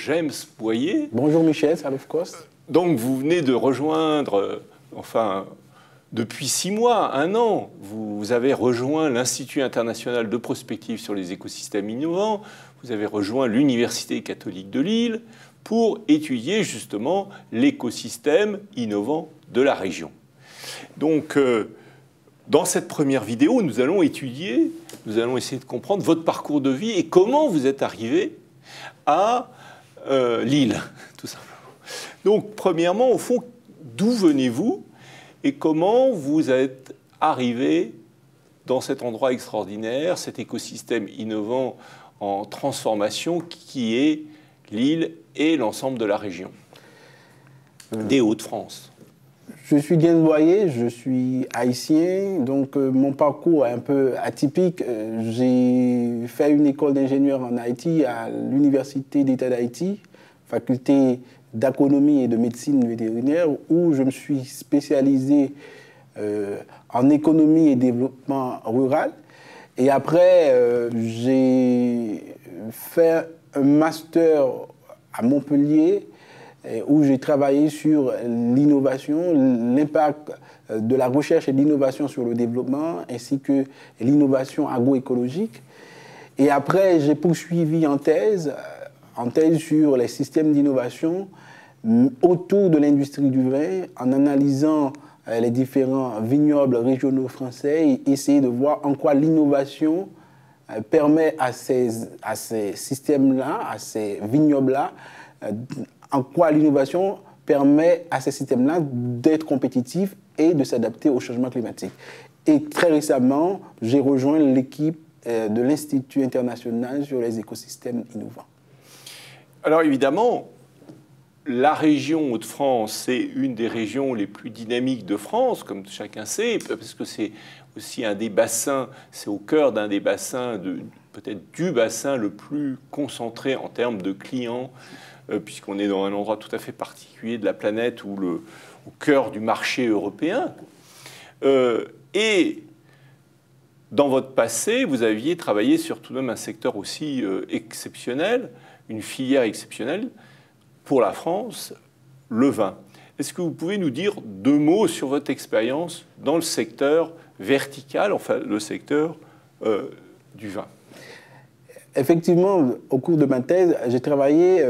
James Boyer. Bonjour Michel, Salif Coste. Donc vous venez de rejoindre, enfin, depuis 6 mois, 1 an, vous avez rejoint l'Institut international de prospective sur les écosystèmes innovants, vous avez rejoint l'Université catholique de Lille pour étudier justement l'écosystème innovant de la région. Donc, dans cette première vidéo, nous allons essayer de comprendre votre parcours de vie et comment vous êtes arrivé à Lille, tout simplement. Donc, premièrement, au fond, d'où venez-vous et comment vous êtes arrivé dans cet endroit extraordinaire, cet écosystème innovant en transformation qui est Lille et l'ensemble de la région des Hauts-de-France? Je suis James Boyer, je suis haïtien, donc mon parcours est un peu atypique. J'ai fait une école d'ingénieur en Haïti à l'Université d'État d'Haïti, faculté d'agronomie et de médecine vétérinaire, où je me suis spécialisé en économie et développement rural. Et après, j'ai fait un master à Montpellier, où j'ai travaillé sur l'innovation, l'impact de la recherche et de l'innovation sur le développement, ainsi que l'innovation agroécologique. Et après, j'ai poursuivi en thèse sur les systèmes d'innovation autour de l'industrie du vin, en analysant les différents vignobles régionaux français et essayer de voir en quoi l'innovation permet à ces systèmes-là, à ces vignobles-là, en quoi l'innovation permet à ces systèmes-là d'être compétitifs et de s'adapter au changement climatique. Et très récemment, j'ai rejoint l'équipe de l'Institut international sur les écosystèmes innovants. Alors évidemment, la région Hauts-de-France, c'est une des régions les plus dynamiques de France, comme chacun sait, parce que c'est aussi un des bassins, c'est au cœur d'un des bassins, peut-être du bassin le plus concentré en termes de clients, puisqu'on est dans un endroit tout à fait particulier de la planète, au cœur du marché européen. Et dans votre passé, vous aviez travaillé sur tout de même un secteur aussi exceptionnel, une filière exceptionnelle pour la France, le vin. Est-ce que vous pouvez nous dire 2 mots sur votre expérience dans le secteur vertical, enfin le secteur du vin? Effectivement, au cours de ma thèse, j'ai travaillé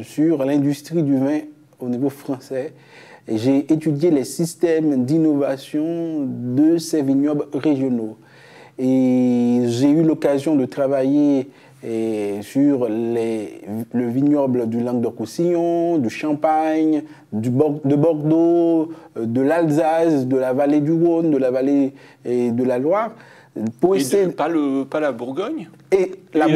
sur l'industrie du vin au niveau français. Et j'ai étudié les systèmes d'innovation de ces vignobles régionaux. Et j'ai eu l'occasion de travailler sur le vignoble du Languedoc-Roussillon, du Champagne, de Bordeaux, de l'Alsace, de la vallée du Rhône, de la vallée de la Loire. Pour essayer... pas la Bourgogne? Et la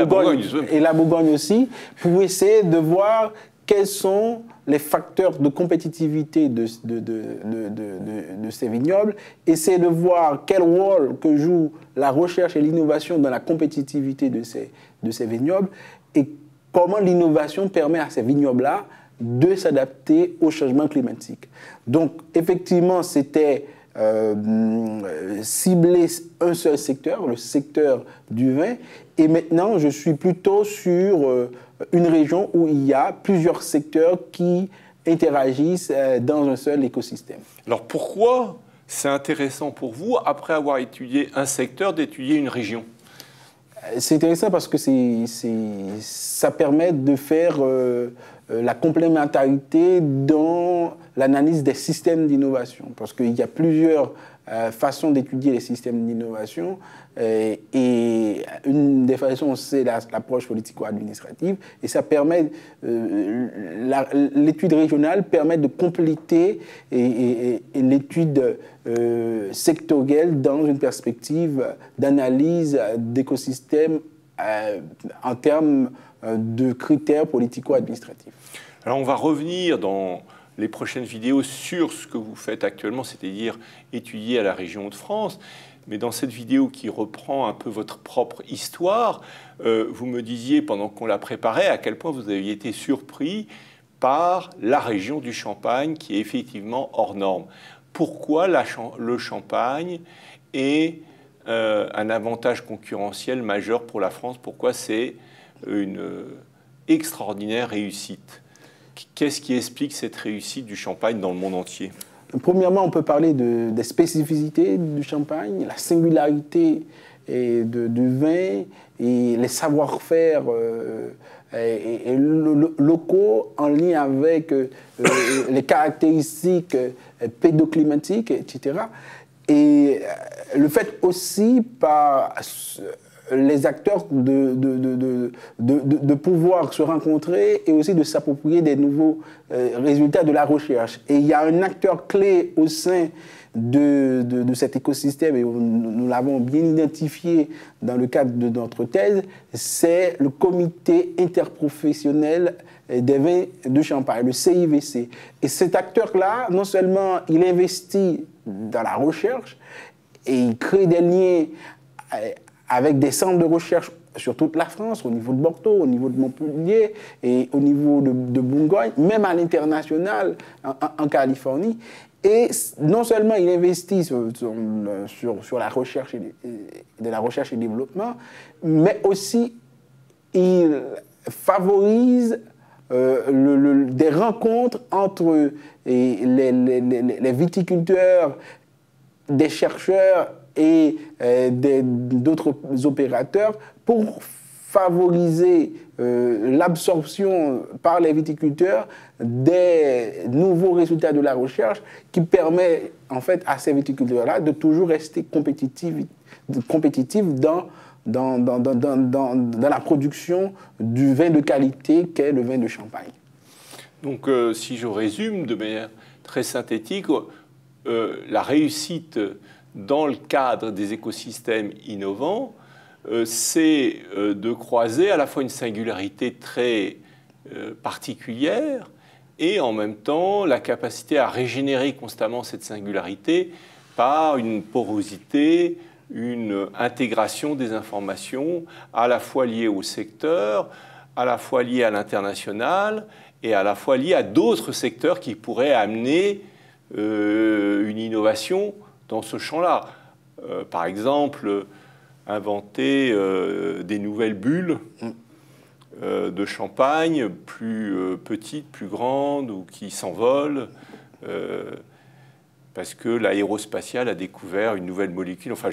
Bourgogne aussi, pour essayer de voir quels sont les facteurs de compétitivité de ces vignobles, essayer de voir quel rôle que joue la recherche et l'innovation dans la compétitivité de ces vignobles et comment l'innovation permet à ces vignobles-là de s'adapter au changement climatique. Donc, effectivement, c'était cibler un seul secteur, le secteur du vin, et maintenant, je suis plutôt sur une région où il y a plusieurs secteurs qui interagissent dans un seul écosystème. Alors pourquoi c'est intéressant pour vous, après avoir étudié un secteur, d'étudier une région? C'est intéressant parce que ça permet de faire la complémentarité dans l'analyse des systèmes d'innovation. Parce qu'il y a plusieurs façons d'étudier les systèmes d'innovation. Et une des façons, c'est l'approche politico-administrative. Et ça permet, l'étude régionale permet de compléter l'étude sectorielle dans une perspective d'analyse d'écosystèmes en termes de critères politico-administratifs. Alors on va revenir dans les prochaines vidéos sur ce que vous faites actuellement, c'est-à-dire étudier à la région de France. Mais dans cette vidéo qui reprend un peu votre propre histoire, vous me disiez, pendant qu'on la préparait, à quel point vous aviez été surpris par la région du Champagne, qui est effectivement hors norme. Pourquoi le Champagne est un avantage concurrentiel majeur pour la France? Pourquoi c'est extraordinaire réussite. Qu'est-ce qui explique cette réussite du champagne dans le monde entier? Premièrement, on peut parler des spécificités du champagne, la singularité du vin et les savoir-faire locaux en lien avec les caractéristiques pédoclimatiques, etc. Et le fait aussi par les acteurs de pouvoir se rencontrer et aussi de s'approprier des nouveaux résultats de la recherche. Et il y a un acteur clé au sein de cet écosystème, et nous l'avons bien identifié dans le cadre de notre thèse, c'est le comité interprofessionnel des vins de Champagne, le CIVC. Et cet acteur-là, non seulement il investit dans la recherche, et il crée des liens avec des centres de recherche sur toute la France, au niveau de Bordeaux, au niveau de Montpellier et au niveau de Bourgogne, même à l'international, en Californie. Et non seulement il investit sur la recherche de la recherche et développement, mais aussi il favorise des rencontres entre les viticulteurs, des chercheurs et d'autres opérateurs pour favoriser l'absorption par les viticulteurs des nouveaux résultats de la recherche qui permet en fait à ces viticulteurs-là de toujours rester compétitifs dans la production du vin de qualité qu'est le vin de Champagne. Donc si je résume de manière très synthétique, la réussite dans le cadre des écosystèmes innovants, c'est de croiser à la fois une singularité très particulière et en même temps la capacité à régénérer constamment cette singularité par une porosité, une intégration des informations à la fois liées au secteur, à la fois liées à l'international et à la fois liées à d'autres secteurs qui pourraient amener une innovation dans ce champ-là. Par exemple, inventer des nouvelles bulles de champagne, plus petites, plus grandes, ou qui s'envolent, parce que l'aérospatiale a découvert une nouvelle molécule. Enfin,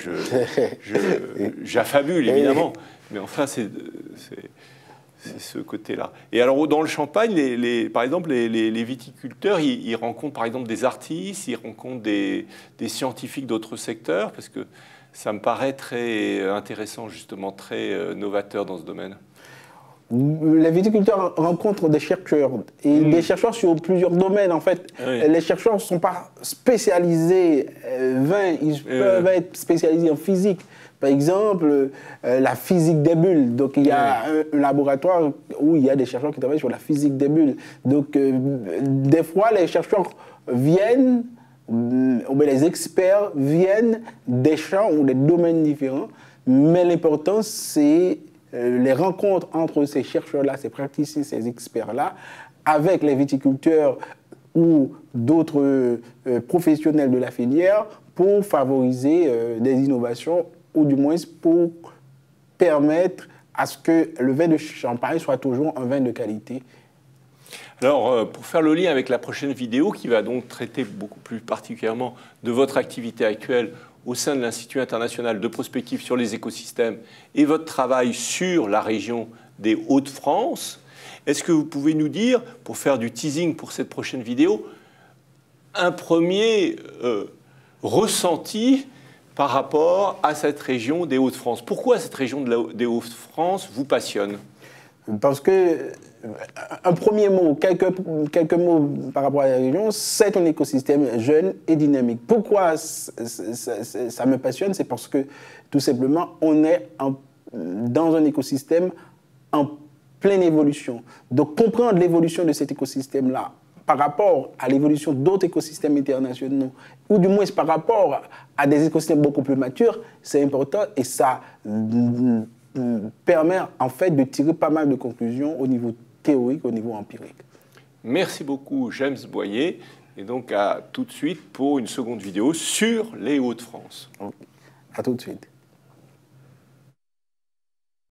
j'affabule, évidemment, mais enfin, c'est ce côté-là. Et alors, dans le champagne, par exemple, les viticulteurs, ils rencontrent, par exemple, des artistes, ils rencontrent des scientifiques d'autres secteurs, parce que ça me paraît très intéressant, justement, très novateur dans ce domaine. Les viticulteurs rencontrent des chercheurs, et des chercheurs sur plusieurs domaines, en fait. Oui. Les chercheurs ne sont pas spécialisés vin, ils peuvent être spécialisés en physique. Par exemple, la physique des bulles. Donc, il y a un laboratoire où il y a des chercheurs qui travaillent sur la physique des bulles. Donc, des fois, les chercheurs viennent, ou bien les experts viennent des champs ou des domaines différents, mais l'important, c'est les rencontres entre ces chercheurs-là, ces praticiens, ces experts-là, avec les viticulteurs ou d'autres professionnels de la filière pour favoriser des innovations ou du moins pour permettre à ce que le vin de Champagne soit toujours un vin de qualité. Alors, pour faire le lien avec la prochaine vidéo, qui va donc traiter beaucoup plus particulièrement de votre activité actuelle au sein de l'Institut international de prospective sur les écosystèmes et votre travail sur la région des Hauts-de-France, est-ce que vous pouvez nous dire, pour faire du teasing pour cette prochaine vidéo, un premier ressenti par rapport à cette région des Hauts-de-France? Pourquoi cette région des Hauts-de-France vous passionne? Parce que, un premier mot, quelques mots par rapport à la région, c'est un écosystème jeune et dynamique. Pourquoi ça me passionne? C'est parce que, tout simplement, on est dans un écosystème en pleine évolution. Donc, comprendre l'évolution de cet écosystème-là par rapport à l'évolution d'autres écosystèmes internationaux, ou du moins par rapport à des écosystèmes beaucoup plus matures, c'est important et ça permet en fait de tirer pas mal de conclusions au niveau théorique, au niveau empirique. Merci beaucoup James Boyer, et donc à tout de suite pour une seconde vidéo sur les Hauts-de-France. À tout de suite.